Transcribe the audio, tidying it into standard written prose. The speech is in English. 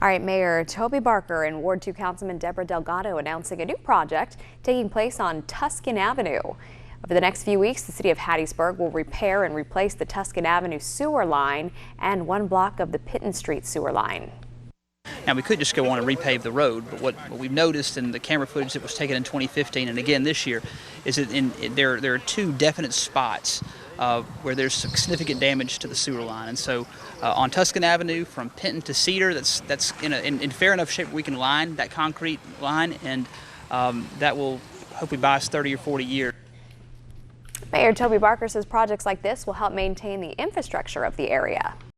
All right, Mayor Toby Barker and Ward 2 Councilman Deborah Delgado announcing a new project taking place on Tuscan Avenue. Over the next few weeks, the city of Hattiesburg will repair and replace the Tuscan Avenue sewer line and one block of the Pitton Street sewer line. Now, we could just go on and repave the road, but what we've noticed in the camera footage that was taken in 2015 and again this year is that there are two definite spots where there's significant damage to the sewer line. And so on Tuscan Avenue from Pitton to Cedar, that's in fair enough shape we can line that concrete line, and that will hopefully buy us 30 or 40 years. Mayor Toby Barker says projects like this will help maintain the infrastructure of the area.